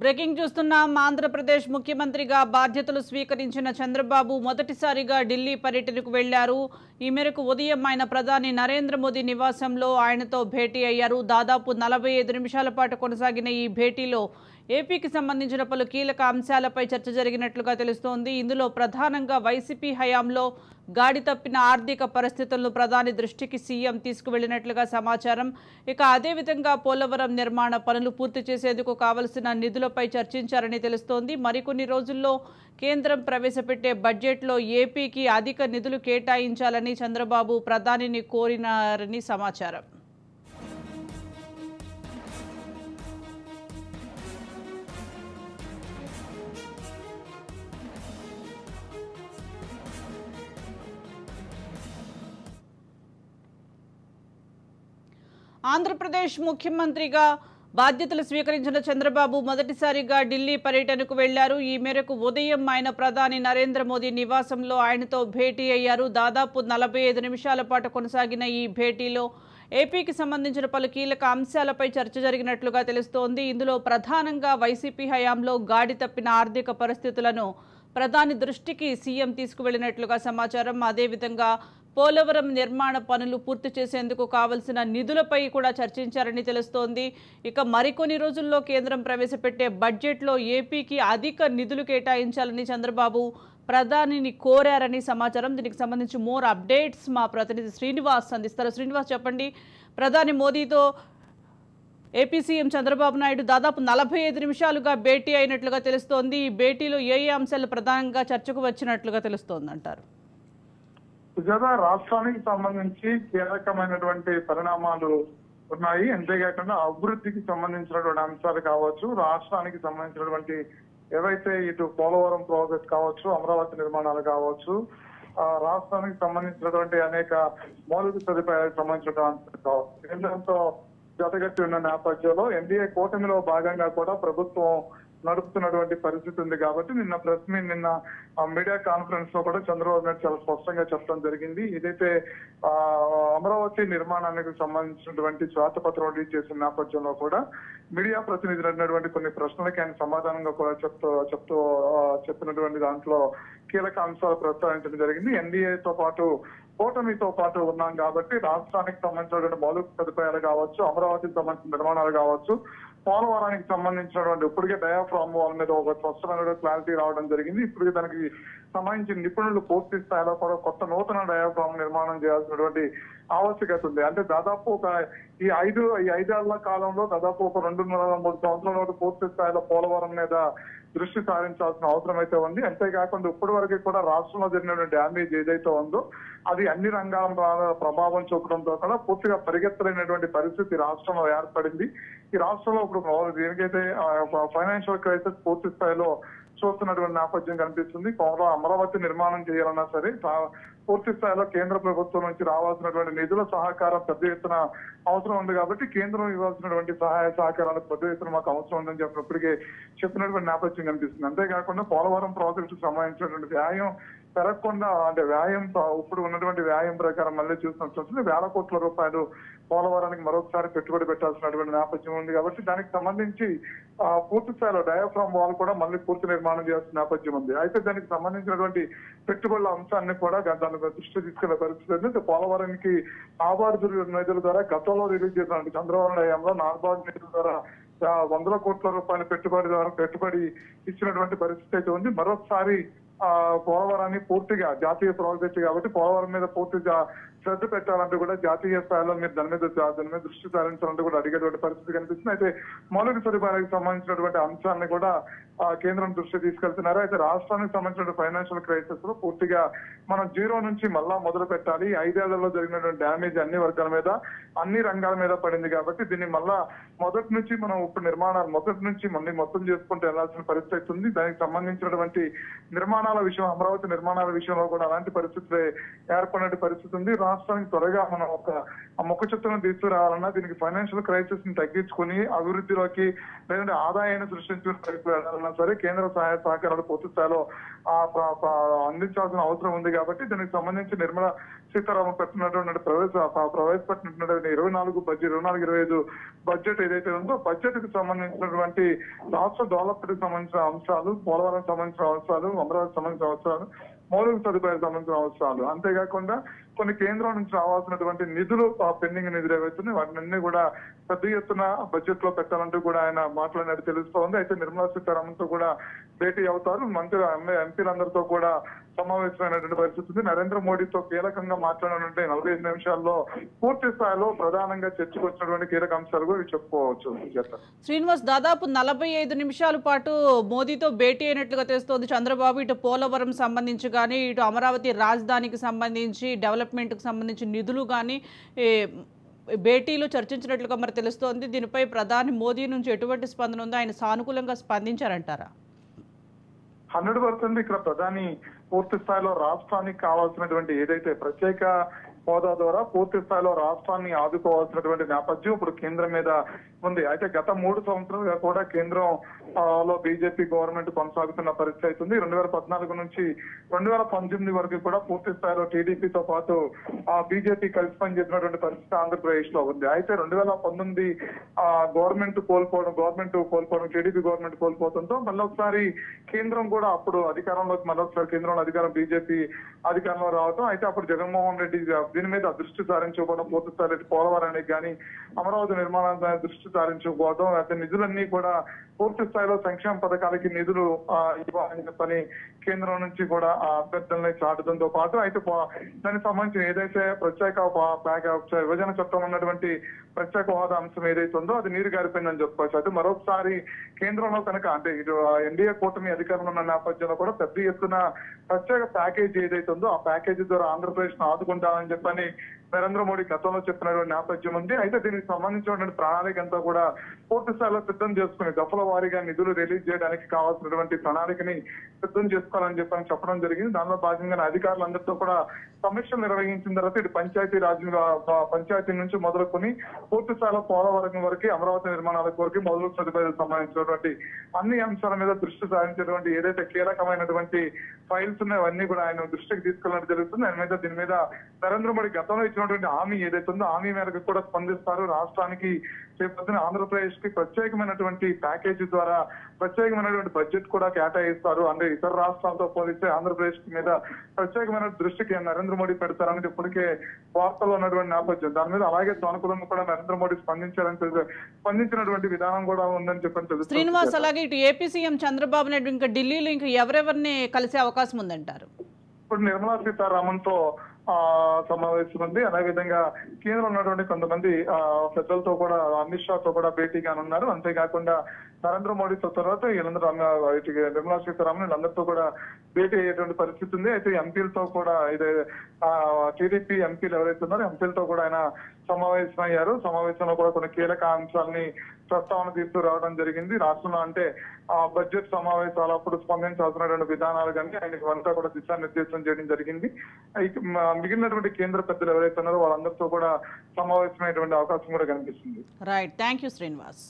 Breaking చూస్తున్నాం. ఆంధ్రప్రదేశ్ ముఖ్యమంత్రిగా బాధ్యతలు స్వీకరించిన చంద్రబాబు మొదటిసారిగా ఢిల్లీ పర్యటనకు వెళ్లారు. ఈ మేరకు ఉదయం ఆయన ప్రధాని నరేంద్ర మోదీ నివాసంలో ఆయనతో భేటీ అయ్యారు. దాదాపు 45 నిమిషాల పాటు కొనసాగిన ఈ భేటీలో ఏపీకి సంబంధించిన పలు కీలక అంశాలపై చర్చ జరిగినట్లుగా తెలుస్తోంది. ఇందులో ప్రధానంగా వైసీపీ హయాంలో గాడి తప్పిన ఆర్థిక పరిస్థితులను ప్రధాని దృష్టికి సీఎం తీసుకువెళ్లినట్లుగా సమాచారం. ఇక అదేవిధంగా పోలవరం నిర్మాణ పనులు పూర్తి చేసేందుకు కావలసిన నిధులపై చర్చించారని తెలుస్తోంది. మరికొన్ని రోజుల్లో కేంద్రం ప్రవేశపెట్టే బడ్జెట్లో ఏపీకి అధిక నిధులు కేటాయించాలని చంద్రబాబు ప్రధానిని కోరినారని సమాచారం. ఆంధ్రప్రదేశ్ ముఖ్యమంత్రిగా బాధ్యతలు స్వీకరించిన చంద్రబాబు మొదటిసారిగా ఢిల్లీ పర్యటనకు వెళ్లారు. ఈ మేరకు ఉదయం ఆయన ప్రధాని నరేంద్ర మోదీ నివాసంలో ఆయనతో భేటీ అయ్యారు. దాదాపు 45 నిమిషాల పాటు కొనసాగిన ఈ భేటీలో ఏపీకి సంబంధించిన పలు కీలక అంశాలపై చర్చ జరిగినట్లుగా తెలుస్తోంది. ఇందులో ప్రధానంగా వైసీపీ హయాంలో గాడి తప్పిన ఆర్థిక పరిస్థితులను ప్రధాని దృష్టికి సీఎం తీసుకువెళ్లినట్లుగా సమాచారం. అదేవిధంగా పోలవరం నిర్మాణ పనులు పూర్తి చేసేందుకు కావలసిన నిధులపై కూడా చర్చించారని తెలుస్తోంది. ఇక మరికొన్ని రోజుల్లో కేంద్రం ప్రవేశపెట్టే బడ్జెట్లో ఏపీకి అధిక నిధులు కేటాయించాలని చంద్రబాబు ప్రధానిని కోరారని సమాచారం. దీనికి సంబంధించి మోర్ అప్డేట్స్ మా ప్రతినిధి శ్రీనివాస్ అందిస్తారు. శ్రీనివాస్, చెప్పండి. ప్రధాని మోదీతో ఏపీ సీఎం చంద్రబాబు నాయుడు దాదాపు 45 నిమిషాలుగా భేటీ అయినట్లుగా తెలుస్తోంది. ఈ భేటీలో ఏ అంశాలు ప్రధానంగా చర్చకు వచ్చినట్లుగా తెలుస్తోంది అంటారు? సుజాత, రాష్ట్రానికి సంబంధించి కీలకమైనటువంటి పరిణామాలు ఉన్నాయి. అంతేకాకుండా అభివృద్ధికి సంబంధించినటువంటి అంశాలు కావచ్చు, రాష్ట్రానికి సంబంధించినటువంటి ఏవైతే ఇటు పోలవరం ప్రాజెక్ట్ కావచ్చు, అమరావతి నిర్మాణాలు కావచ్చు, రాష్ట్రానికి సంబంధించినటువంటి అనేక మౌలిక సదుపాయాలకు సంబంధించిన అంశాలు కావచ్చు, కేంద్రంతో జతగట్టి ఉన్న నేపథ్యంలో ఎన్డీఏ కూటమిలో భాగంగా కూడా ప్రభుత్వం నడుపుతున్నటువంటి పరిస్థితి ఉంది. కాబట్టి నిన్న మీడియా కాన్ఫరెన్స్ లో కూడా చంద్రబాబు నాయుడు చాలా స్పష్టంగా చెప్పడం జరిగింది. ఏదైతే అమరావతి నిర్మాణానికి సంబంధించినటువంటి శ్వేతపత్రం రిలీజ్ చేసిన నేపథ్యంలో కూడా మీడియా ప్రతినిధులు అడిగినటువంటి కొన్ని ప్రశ్నలకి ఆయన సమాధానంగా కూడా చెప్పినటువంటి దాంట్లో కీలక అంశాలు ప్రస్తావించడం జరిగింది. ఎన్డీఏతో పాటు కూటమితో పాటు ఉన్నాం కాబట్టి రాష్ట్రానికి సంబంధించినటువంటి మౌలిక సదుపాయాలు కావచ్చు, అమరావతికి సంబంధించిన నిర్మాణాలు కావచ్చు, పోలవరానికి సంబంధించినటువంటి ఇప్పటికే డయాఫ్రామ్ వాల్ మీద ఒక స్పష్టమైన క్లారిటీ రావడం జరిగింది. ఇప్పటికే దానికి సంబంధించిన నిపుణులు పూర్తి స్థాయిలో కూడా కొత్త నూతన డయాఫ్రామ్ నిర్మాణం చేయాల్సినటువంటి ఆవశ్యకత ఉంది. అంటే దాదాపు ఈ ఐదేళ్ల కాలంలో దాదాపు ఒక 2.5-3 సంవత్సరాల పూర్తి స్థాయిలో పోలవరం మీద దృష్టి సారించాల్సిన అవసరం అయితే ఉంది. అంతేకాకుండా ఇప్పటి వరకు కూడా రాష్ట్రంలో జరిగినటువంటి డ్యామేజ్ ఏదైతే ఉందో అది అన్ని రంగాల ప్రభావం చూపడంతో కూడా పూర్తిగా పరిగెత్తలేనటువంటి పరిస్థితి రాష్ట్రంలో ఏర్పడింది. ఈ రాష్ట్రంలో ఇప్పుడు దేనికైతే ఫైనాన్షియల్ క్రైసిస్ పూర్తి స్థాయిలో చూస్తున్నటువంటి నేపథ్యం కనిపిస్తుంది. అమరావతి నిర్మాణం చేయాలన్నా సరే పూర్తి స్థాయిలో కేంద్ర ప్రభుత్వం నుంచి రావాల్సినటువంటి నిధుల సహకారం పెద్ద ఎత్తున అవసరం ఉంది. కాబట్టి కేంద్రం ఇవ్వాల్సినటువంటి సహాయ సహకారాలకు పెద్ద ఎత్తున మాకు అవసరం ఉందని చెప్పినప్పటికీ చెప్పినటువంటి నేపథ్యం కనిపిస్తుంది. అంతేకాకుండా పోలవరం ప్రాజెక్టుకు సంబంధించినటువంటి వ్యాయం పెరగకుండా, అంటే వ్యాయం ఇప్పుడు ఉన్నటువంటి వ్యాయం ప్రకారం మళ్ళీ చూసినట్టు 1,000 కోట్ల రూపాయలు పోలవరానికి మరొకసారి పెట్టుబడి పెట్టాల్సినటువంటి నేపథ్యం ఉంది. కాబట్టి దానికి సంబంధించి పూర్తి స్థాయిలో డయాఫ్రామ్ వాల్ కూడా మళ్ళీ పూర్తి నిర్మాణం చేయాల్సిన నేపథ్యం ఉంది. అయితే దానికి సంబంధించినటువంటి పెట్టుబడుల అంశాన్ని కూడా దాని దృష్టి తీసుకెళ్లే పరిస్థితి ఉంది. పోలవరానికి నాబార్డు నిధుల ద్వారా గతంలో రిలీజ్ చేసినటువంటి చంద్రబాబు హయాంలో నాబార్డు నిధుల ద్వారా 100 కోట్ల రూపాయల పెట్టుబడి ఇచ్చినటువంటి పరిస్థితి అయితే ఉంది. మరొకసారి పోలవరాన్ని పూర్తిగా జాతీయ ప్రాజెక్ట్ కాబట్టి పోలవరం మీద పూర్తిగా శ్రద్ధ పెట్టాలంటూ కూడా జాతీయ స్థాయిలో మీరు దాని మీద దృష్టి సారించాలంటూ కూడా అడిగేటువంటి పరిస్థితి కనిపిస్తుంది. అయితే మౌలిక సదుపాయాలకు సంబంధించినటువంటి అంశాన్ని కూడా కేంద్రం దృష్టి తీసుకెళ్తున్నారు. అయితే రాష్ట్రానికి సంబంధించిన ఫైనాన్షియల్ క్రైసిస్ లో పూర్తిగా మనం జీరో నుంచి మళ్ళా మొదలు పెట్టాలి. 5 ఏళ్లలో జరిగినటువంటి డ్యామేజ్ అన్ని వర్గాల మీద, అన్ని రంగాల మీద పడింది. కాబట్టి దీన్ని మళ్ళా మొదటి నుంచి మనం ఇప్పుడు నిర్మాణాలు మొదటి నుంచి మళ్ళీ మొత్తం చేసుకుంటూ వెళ్లాల్సిన పరిస్థితి ఉంది. దానికి సంబంధించినటువంటి నిర్మాణాల విషయం, అమరావతి నిర్మాణాల విషయంలో కూడా అలాంటి పరిస్థితులే ఏర్పడిన పరిస్థితి ఉంది. రాష్ట్రానికి త్వరగా మనం ఒక ముఖ చిత్రం తీసుకురావాలన్నా దీనికి ఫైనాన్షియల్ క్రైసిస్ ని తగ్గించుకుని అభివృద్ధిలోకి లేదంటే ఆదాయాన్ని సృష్టించుకుని వెళ్ళాలన్నా సరే కేంద్ర సహాయ సహకారాలు పూర్తి స్థాయిలో అందించాల్సిన అవసరం ఉంది కాబట్టి దీనికి సంబంధించి నిర్మలా సీతారామన్ పెట్టినటువంటి ప్రవేశపెట్టినటువంటి 24-25 బడ్జెట్ ఏదైతే ఉందో బడ్జెట్ కి సంబంధించినటువంటి రాష్ట్ర డెవలప్మెంట్ కి సంబంధించిన అంశాలు, పోలవరం సంబంధించిన అవసరాలు, అమరావతి సంబంధించిన అవసరాలు, మౌలిక సదుపాయాలకు సంబంధించిన అవసరాలు, అంతేకాకుండా కొన్ని కేంద్రం నుంచి రావాల్సినటువంటి నిధులు పెండింగ్ నిధులు ఏవైతున్నాయి వాటిని కూడా పెద్ద ఎత్తున బడ్జెట్ లో పెట్టాలంటూ కూడా ఆయన మాట్లాడినట్టు తెలుస్తోంది. అయితే నిర్మలా సీతారామన్ తో కూడా భేటీ అవుతారు. మంత్రి ఎంపీలందరితో కూడా సమావేశమైనటువంటి పరిస్థితి ఉంది. నరేంద్ర మోడీతో కీలకంగా మాట్లాడినటువంటి 45 నిమిషాల్లో పూర్తి స్థాయిలో ప్రధానంగా చర్చకు వచ్చినటువంటి కీలక అంశాలు కూడా చెప్పుకోవచ్చు. శ్రీనివాస్, దాదాపు 45 నిమిషాల పాటు మోదీతో భేటీ అయినట్లుగా తెలుస్తోంది చంద్రబాబు. ఇటు పోలవరం సంబంధించి కానీ, ఇటు అమరావతి రాజధానికి సంబంధించి, డెవలప్మెంట్కి సంబంధించి నిధులు కానీ భేటీలో చర్చించినట్లుగా మరి తెలుస్తోంది. దీనిపై ప్రధాని మోదీ నుంచి ఎటువంటి స్పందన ఉందో, ఆయన సానుకూలంగా స్పందించారంటారా? 100% ఇక్కడ ప్రధాని పూర్తి స్థాయిలో రాష్ట్రానికి కావాల్సినటువంటి ఏదైతే ప్రత్యేక హోదా ద్వారా పూర్తి స్థాయిలో రాష్ట్రాన్ని ఆదుకోవాల్సినటువంటి నేపథ్యం ఇప్పుడు కేంద్రం మీద ఉంది. అయితే గత 3 సంవత్సరాలుగా కూడా కేంద్రం లో బీజేపీ గవర్నమెంట్ కొనసాగుతున్న పరిస్థితి అవుతుంది. 2014 నుంచి 2019 వరకు కూడా పూర్తి స్థాయిలో టీడీపీతో పాటు బీజేపీ కలిసి పనిచేసినటువంటి పరిస్థితి ఆంధ్రప్రదేశ్ లో ఉంది. అయితే 2019 గవర్నమెంట్ కోల్పోవడం టీడీపీ గవర్నమెంట్ కోల్పోవడంతో మళ్ళీ ఒకసారి కేంద్రం కూడా అప్పుడు అధికారంలోకి మళ్ళొకసారి కేంద్రంలో అధికారం బీజేపీ అధికారంలో రావడం. అయితే అప్పుడు జగన్మోహన్ రెడ్డి దీని మీద దృష్టి సారించకపోవడం, పూర్తి స్థాయి పోలవరానికి కానీ అమరావతి నిర్మాణానికి దృష్టి సారించకపోవడం, అయితే నిధులన్నీ కూడా పూర్తి స్థాయిలో సంక్షేమ పథకాలకి నిధులు ఇవ్వాలని చెప్పని కేంద్రం నుంచి కూడా అభ్యర్థులని చాటడంతో పాటు అయితే దానికి సంబంధించి ఏదైతే ప్రత్యేక విభజన చట్టం ఉన్నటువంటి ప్రత్యేక హోదా అంశం ఏదైతే ఉందో అది నీరు గారిపోయిందని చెప్పుకోవచ్చు. అయితే మరొకసారి కేంద్రంలో కనుక అంటే ఇటు ఎన్డీఏ కూటమి అధికారంలో ఉన్న నేపథ్యంలో కూడా పెద్ద ఎత్తున ప్రత్యేక ప్యాకేజీ ఏదైతే ఉందో ఆ ప్యాకేజీ ద్వారా ఆంధ్రప్రదేశ్ ను ఆదుకుంటామని చెప్పని నరేంద్ర మోడీ గతంలో చెప్పినటువంటి నేపథ్యం ఉంది. అయితే దీనికి సంబంధించినటువంటి ప్రణాళిక అంతా కూడా పూర్తి స్థాయిలో సిద్ధం చేసుకుని దఫల వారీగా నిధులు రిలీజ్ చేయడానికి కావాల్సినటువంటి ప్రణాళికని సిద్ధం చేసుకోవాలని చెప్పడం జరిగింది. దానిలో భాగంగా అధికారులందరితో కూడా సమీక్షలు నిర్వహించిన తర్వాత ఇటు పంచాయతీ నుంచి మొదలుకొని పూర్తి స్థాయిలో పోలవరం వరకు అమరావతి నిర్మాణాలకు వరకు మౌలిక సదుపాయాలకు సంబంధించినటువంటి అన్ని అంశాల మీద దృష్టి సారించేటువంటి ఏదైతే కీలకమైనటువంటి ఫైల్స్ ఉన్నాయో అవన్నీ కూడా ఆయన దృష్టికి తీసుకెళ్ళినట్టు జరుగుతుంది. దీని మీద నరేంద్ర మోడీ గతంలో ఇచ్చినటువంటి హామీ ఏదైతే ఉందో హామీ మేరకు కూడా స్పందిస్తారు. రాష్ట్రానికి రేపొద్దున ఆంధ్రప్రదేశ్ కి ప్రత్యేకమైనటువంటి ప్యాకేజీ ద్వారా ప్రత్యేకమైనటువంటి బడ్జెట్ కూడా కేటాయిస్తారు. అంటే ఇతర రాష్ట్రాలతో పోలిస్తే ఆంధ్రప్రదేశ్ మీద ప్రత్యేకమైన దృష్టికి నరేంద్ర మోడీ పెడతారని ఇప్పటికే వార్తల్లో ఉన్నటువంటి నేపథ్యం. దాని మీద అలాగే సానుకూలంగా కూడా నరేంద్ర మోడీ స్పందించినటువంటి విధానం కూడా ఉందని చెప్పని శ్రీనివాస్, అలాగే ఇటు ఏపీ సీఎం చంద్రబాబు నాయుడు ఇంకా ఢిల్లీలో ఇంకా ఎవరెవరిని కలిసే అవకాశం ఉందంటారు? ఇప్పుడు నిర్మలా సీతారామన్ తో సమావేశం ఉంది. అదేవిధంగా కేంద్రంలో ఉన్నటువంటి కొంతమంది పెద్దలతో కూడా అమిత్ షా తో కూడా భేటీ కానున్నారు. అంతేకాకుండా నరేంద్ర మోడీతో తర్వాత నిర్మలా సీతారామన్ వీళ్ళందరితో కూడా భేటీ అయ్యేటువంటి పరిస్థితి ఉంది. అయితే ఎంపీలతో కూడా ఇదే టీడీపీ ఎంపీలు ఎవరైతే ఉన్నారో ఎంపీలతో కూడా ఆయన సమావేశమయ్యారు. సమావేశంలో కూడా కొన్ని కీలక అంశాలని ప్రస్తావన తీసుకురావడం జరిగింది. రాష్ట్రంలో అంటే బడ్జెట్ సమావేశాలు అప్పుడు స్పందించాల్సినటువంటి విధానాలు కానీ ఆయనకి అంతా కూడా దిశానిర్దేశం చేయడం జరిగింది. మిగిలినటువంటి కేంద్ర పెద్దలు ఎవరైతే ఉన్నారో వాళ్ళందరితో కూడా సమావేశమైనటువంటి అవకాశం కూడా కనిపిస్తుంది. Right, thank you Srinivas.